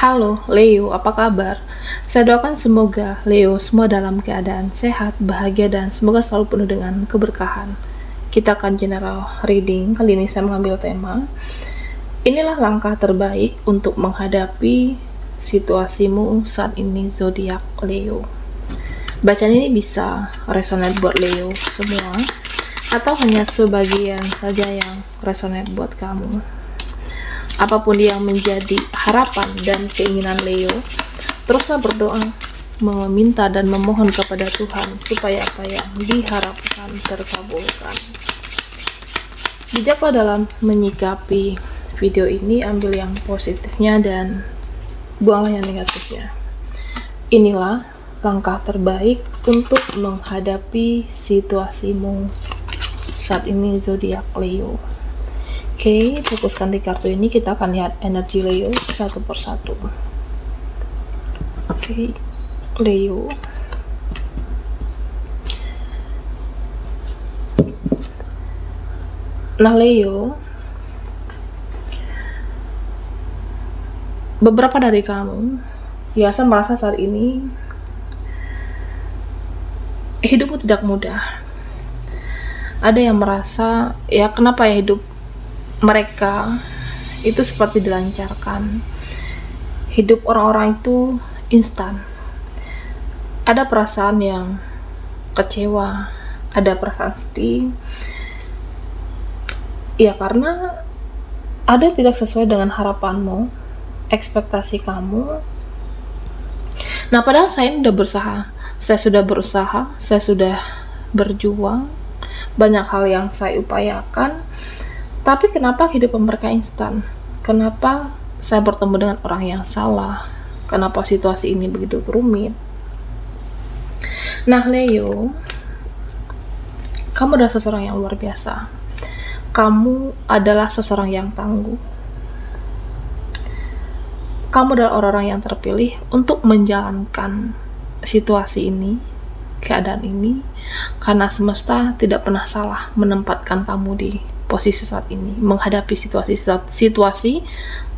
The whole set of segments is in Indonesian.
Halo Leo, apa kabar? Saya doakan semoga Leo semua dalam keadaan sehat, bahagia, dan semoga selalu penuh dengan keberkahan. Kita akan general reading. Kali ini saya mengambil tema inilah langkah terbaik untuk menghadapi situasimu saat ini, zodiak Leo. Bacaan ini bisa resonate buat Leo semua atau hanya sebagian saja yang resonate buat kamu. Apapun yang menjadi harapan dan keinginan Leo, teruslah berdoa, meminta dan memohon kepada Tuhan supaya apa yang diharapkan terkabulkan. Bijaklah dalam menyikapi video ini, ambil yang positifnya dan buanglah yang negatifnya. Inilah langkah terbaik untuk menghadapi situasimu saat ini, zodiak Leo. Oke, fokuskan di kartu ini. Kita akan lihat energi Leo satu persatu. Oke, Leo. Nah, Leo, beberapa dari kamu biasa merasa saat ini hidupmu tidak mudah. Ada yang merasa, ya kenapa ya hidup mereka itu seperti dilancarkan. Hidup orang-orang itu instan. Ada perasaan yang kecewa, ada perasaan sedih. Ya karena ada yang tidak sesuai dengan harapanmu, ekspektasi kamu. Nah, padahal saya sudah berusaha, saya sudah berjuang, banyak hal yang saya upayakan. Tapi kenapa kehidupan mereka instan? Kenapa saya bertemu dengan orang yang salah? Kenapa situasi ini begitu rumit? Nah, Leo, kamu adalah seseorang yang luar biasa. Kamu adalah seseorang yang tangguh. Kamu adalah orang-orang yang terpilih untuk menjalankan situasi ini, keadaan ini, karena semesta tidak pernah salah menempatkan kamu di posisi saat ini, menghadapi situasi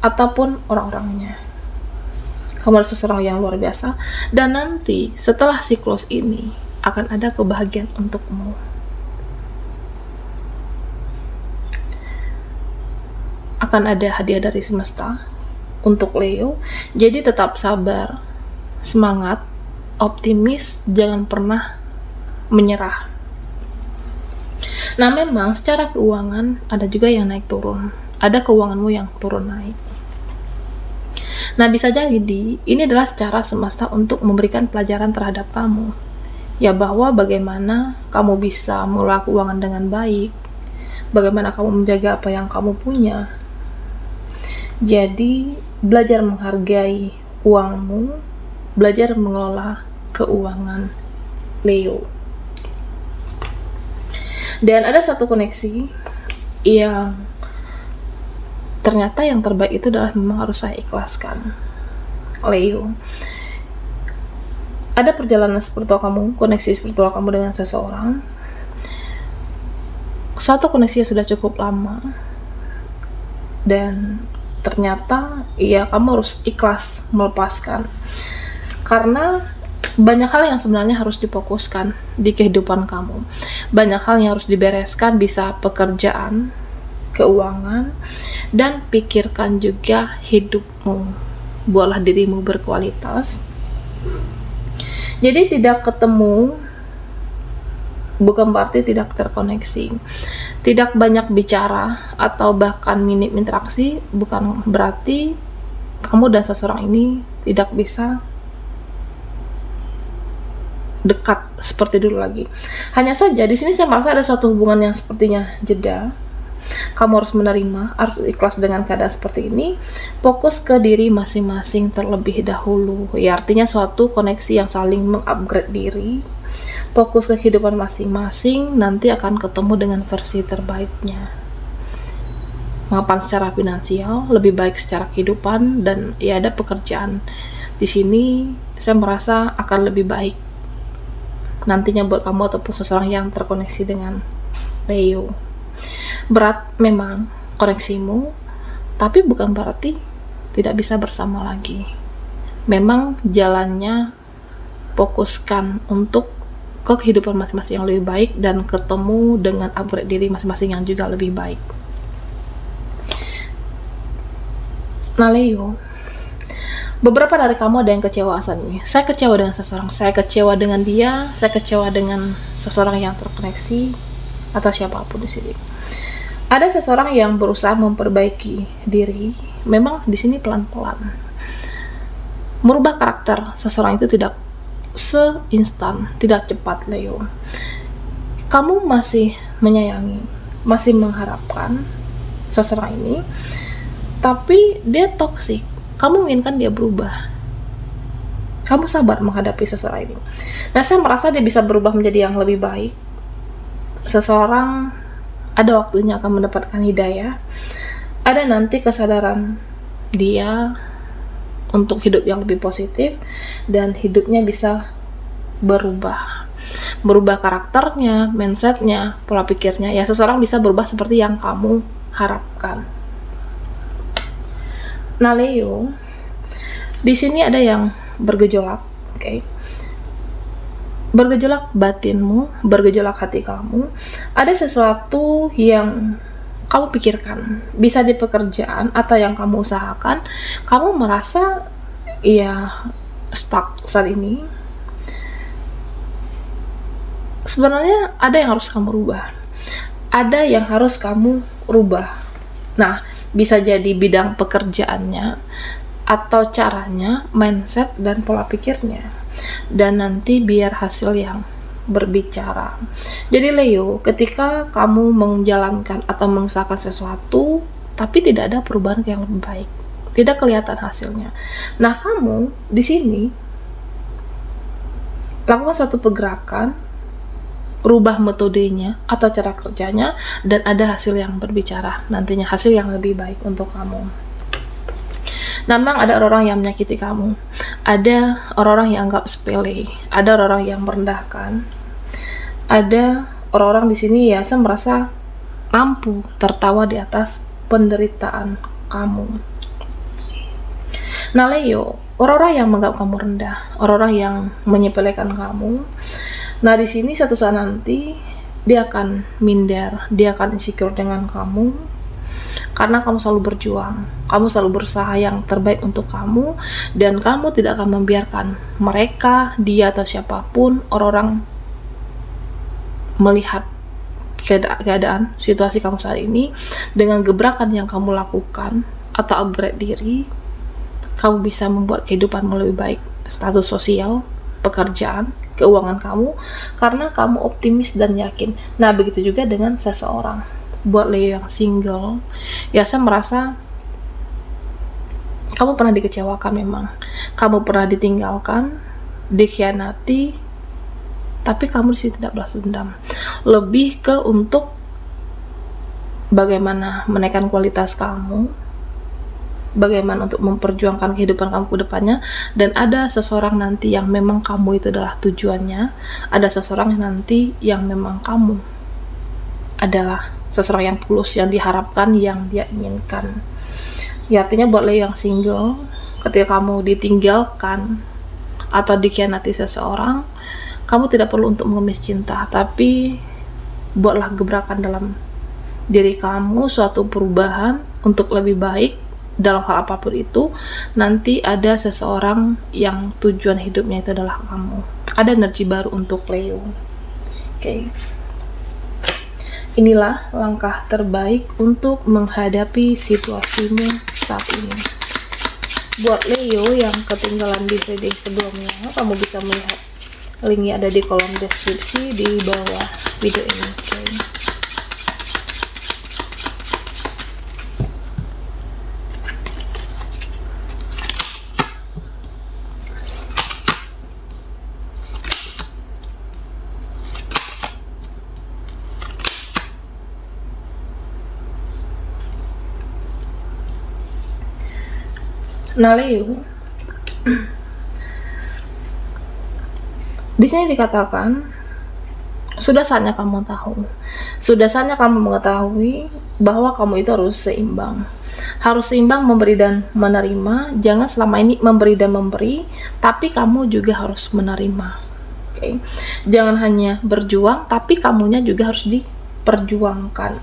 ataupun orang-orangnya. Kamu adalah seseorang yang luar biasa, dan nanti setelah siklus ini akan ada kebahagiaan untukmu. Akan ada hadiah dari semesta untuk Leo. Jadi tetap sabar, semangat, optimis, jangan pernah menyerah. Nah, memang secara keuangan ada juga yang naik turun. Ada keuanganmu yang turun naik. Nah, bisa jadi ini adalah cara semesta untuk memberikan pelajaran terhadap kamu. Ya, bahwa bagaimana kamu bisa mengelola keuangan dengan baik. Bagaimana kamu menjaga apa yang kamu punya. Jadi, belajar menghargai uangmu, belajar mengelola keuangan Leo. Dan ada satu koneksi yang ternyata yang terbaik itu adalah memang harus saya ikhlaskan. Leo, ada perjalanan spiritual kamu, koneksi spiritual kamu dengan seseorang. Suatu koneksi yang sudah cukup lama, dan ternyata ya kamu harus ikhlas melepaskan, karena banyak hal yang sebenarnya harus difokuskan di kehidupan kamu. Banyak hal yang harus dibereskan, bisa pekerjaan, keuangan, dan pikirkan juga hidupmu. Buatlah dirimu berkualitas. Jadi tidak ketemu bukan berarti tidak terkoneksi. Tidak banyak bicara atau bahkan minim interaksi bukan berarti kamu dan seseorang ini tidak bisa dekat seperti dulu lagi. Hanya saja di sini saya merasa ada suatu hubungan yang sepertinya jeda. Kamu harus menerima, harus ikhlas dengan keadaan seperti ini. Fokus ke diri masing-masing terlebih dahulu. Ya, artinya suatu koneksi yang saling mengupgrade diri. Fokus ke kehidupan masing-masing, nanti akan ketemu dengan versi terbaiknya. Mapan secara finansial, lebih baik secara kehidupan, dan ya ada pekerjaan. Di sini saya merasa akan lebih baik nantinya buat kamu ataupun seseorang yang terkoneksi dengan Leo. Berat memang koneksimu, tapi bukan berarti tidak bisa bersama lagi. Memang jalannya fokuskan untuk ke kehidupan masing-masing yang lebih baik dan ketemu dengan upgrade diri masing-masing yang juga lebih baik. Nah Leo, beberapa dari kamu ada yang kecewa nih. Saya kecewa dengan seseorang, saya kecewa dengan dia, saya kecewa dengan seseorang yang terkoneksi atau siapapun di sini. Ada seseorang yang berusaha memperbaiki diri. Memang di sini pelan-pelan. Merubah karakter seseorang itu tidak seinstan, tidak cepat Leo. Kamu masih menyayangi, masih mengharapkan seseorang ini, tapi dia toksik. Kamu menginginkan dia berubah. Kamu sabar menghadapi seseorang ini. Nah, saya merasa dia bisa berubah menjadi yang lebih baik. Seseorang ada waktunya akan mendapatkan hidayah. Ada nanti kesadaran dia untuk hidup yang lebih positif dan hidupnya bisa berubah karakternya, mindsetnya, pola pikirnya. Ya, seseorang bisa berubah seperti yang kamu harapkan. Nah Leo, di sini ada yang bergejolak, oke? Bergejolak batinmu, bergejolak hati kamu. Ada sesuatu yang kamu pikirkan, bisa di pekerjaan atau yang kamu usahakan, kamu merasa ya stuck saat ini. Sebenarnya ada yang harus kamu rubah, ada yang harus kamu rubah. Nah, bisa jadi bidang pekerjaannya atau caranya, mindset dan pola pikirnya, dan nanti biar hasil yang berbicara. Jadi Leo, ketika kamu menjalankan atau mengusahakan sesuatu tapi tidak ada perubahan yang lebih baik, tidak kelihatan hasilnya. Nah, kamu di sini lakukan suatu pergerakan, rubah metodenya atau cara kerjanya, dan ada hasil yang berbicara, nantinya hasil yang lebih baik untuk kamu. Memang ada orang-orang yang menyakiti kamu, ada orang-orang yang anggap sepele, ada orang-orang yang merendahkan, ada orang-orang di sini ya saya merasa mampu tertawa di atas penderitaan kamu. Nah Leo, orang-orang yang menganggap kamu rendah, orang-orang yang menyepelekan kamu, nah di sini suatu saat nanti dia akan minder, dia akan insecure dengan kamu, karena kamu selalu berjuang, kamu selalu berusaha yang terbaik untuk kamu, dan kamu tidak akan membiarkan mereka, dia atau siapapun, orang-orang melihat keadaan, situasi kamu saat ini. Dengan gebrakan yang kamu lakukan atau upgrade diri, kamu bisa membuat kehidupanmu lebih baik, status sosial, pekerjaan, keuangan kamu, karena kamu optimis dan yakin. Nah, begitu juga dengan seseorang. Buat Leo yang single, ya saya merasa kamu pernah dikecewakan memang. Kamu pernah ditinggalkan, dikhianati, tapi kamu di sini tidak balas dendam. Lebih ke untuk bagaimana menaikkan kualitas kamu, bagaimana untuk memperjuangkan kehidupan kamu ke depannya, dan ada seseorang nanti yang memang kamu itu adalah tujuannya, ada seseorang nanti yang memang kamu adalah seseorang yang tulus, yang diharapkan, yang dia inginkan. Ya, artinya buat Leo yang single, ketika kamu ditinggalkan atau dikhianati seseorang, kamu tidak perlu untuk mengemis cinta, tapi buatlah gebrakan dalam diri kamu, suatu perubahan untuk lebih baik dalam hal apapun itu. Nanti ada seseorang yang tujuan hidupnya itu adalah kamu. Ada energi baru untuk Leo. Oke. Inilah langkah terbaik untuk menghadapi situasimu saat ini. Buat Leo yang ketinggalan di reading sebelumnya, kamu bisa melihat linknya ada di kolom deskripsi di bawah video ini. Okay. Nah Leo, di sini dikatakan sudah saatnya kamu tahu, sudah saatnya kamu mengetahui bahwa kamu itu harus seimbang. Harus seimbang memberi dan menerima. Jangan selama ini memberi dan memberi, tapi kamu juga harus menerima. Oke. Jangan hanya berjuang, tapi kamunya juga harus diperjuangkan.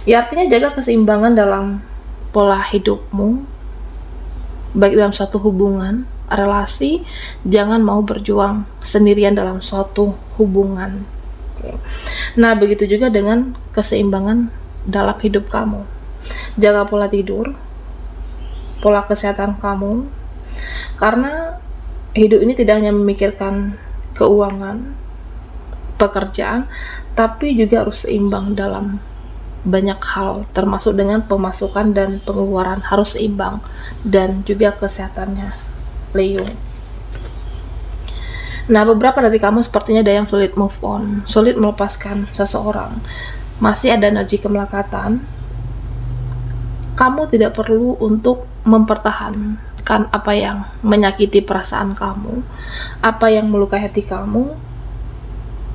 Ya, artinya jaga keseimbangan dalam pola hidupmu, baik dalam suatu hubungan, relasi. Jangan mau berjuang sendirian dalam suatu hubungan. Oke. Nah, begitu juga dengan keseimbangan dalam hidup kamu. Jaga pola tidur, pola kesehatan kamu, karena hidup ini tidak hanya memikirkan keuangan, pekerjaan, tapi juga harus seimbang dalam banyak hal, termasuk dengan pemasukan dan pengeluaran harus seimbang, dan juga kesehatannya, Leo. Nah, beberapa dari kamu sepertinya ada yang sulit move on, sulit melepaskan seseorang, masih ada energi kemelekatan. Kamu tidak perlu untuk mempertahankan apa yang menyakiti perasaan kamu, apa yang melukai hati kamu.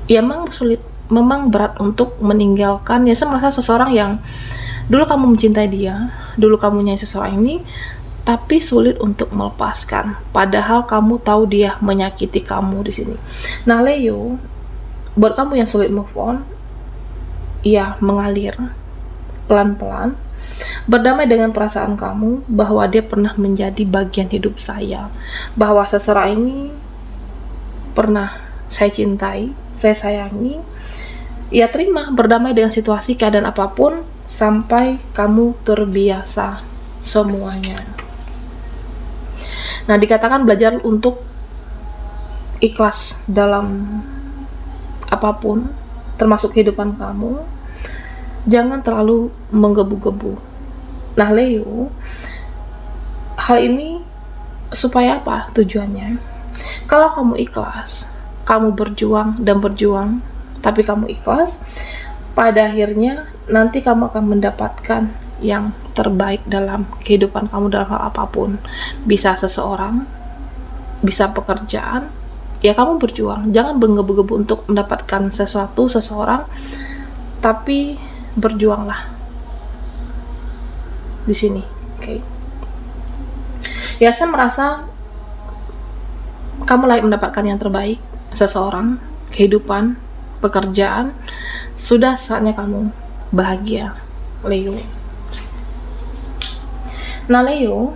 Ya, memang sulit, memang berat untuk meninggalkan. Ya, saya merasa seseorang yang dulu kamu mencintai dia, dulu kamu nyanyi seseorang ini, tapi sulit untuk melepaskan. Padahal kamu tahu dia menyakiti kamu di sini. Nah, Leo, buat kamu yang sulit move on, ya mengalir pelan-pelan. Berdamai dengan perasaan kamu bahwa dia pernah menjadi bagian hidup saya, bahwa seseorang ini pernah saya cintai, saya sayangi. Ya, terima, berdamai dengan situasi keadaan apapun sampai kamu terbiasa semuanya. Nah, dikatakan belajar untuk ikhlas dalam apapun, termasuk kehidupan kamu. Jangan terlalu menggebu-gebu. Nah, Leo, hal ini supaya apa tujuannya? Kalau kamu ikhlas, kamu berjuang dan berjuang, tapi kamu ikhlas, pada akhirnya nanti kamu akan mendapatkan yang terbaik dalam kehidupan kamu dalam hal apapun. Bisa seseorang, bisa pekerjaan, ya kamu berjuang. Jangan menggebu-gebu untuk mendapatkan sesuatu, seseorang, tapi berjuanglah di sini. Oke. Ya, saya merasa kamu layak mendapatkan yang terbaik, seseorang, kehidupan, pekerjaan. Sudah saatnya kamu bahagia, Leo. Nah, Leo,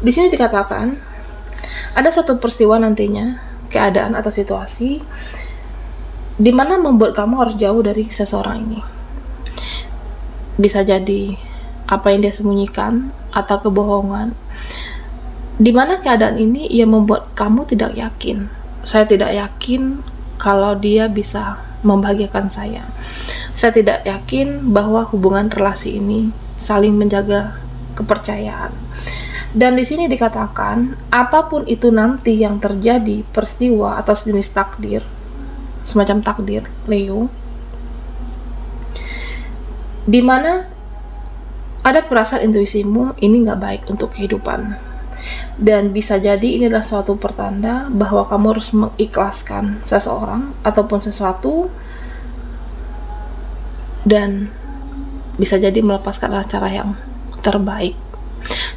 di sini dikatakan ada satu peristiwa nantinya, keadaan atau situasi di mana membuat kamu harus jauh dari seseorang ini. Bisa jadi apa yang dia sembunyikan atau kebohongan. Di mana keadaan ini yang membuat kamu tidak yakin. Saya tidak yakin kalau dia bisa membahagiakan saya. Saya tidak yakin bahwa hubungan relasi ini saling menjaga kepercayaan. Dan di sini dikatakan, apapun itu nanti yang terjadi, peristiwa atau sejenis takdir, semacam takdir, Leo, dimana ada perasaan intuisimu ini nggak baik untuk kehidupan, dan bisa jadi ini adalah suatu pertanda bahwa kamu harus mengikhlaskan seseorang ataupun sesuatu, dan bisa jadi melepaskan adalah cara yang terbaik.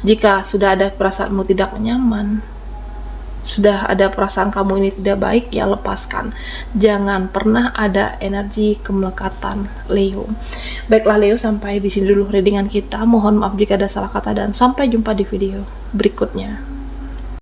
Jika sudah ada perasaanmu tidak nyaman, sudah ada perasaan kamu ini tidak baik, ya lepaskan. Jangan pernah ada energi kemelekatan, Leo. Baiklah Leo, sampai di sini dulu readingan kita. Mohon maaf jika ada salah kata dan sampai jumpa di video berikutnya.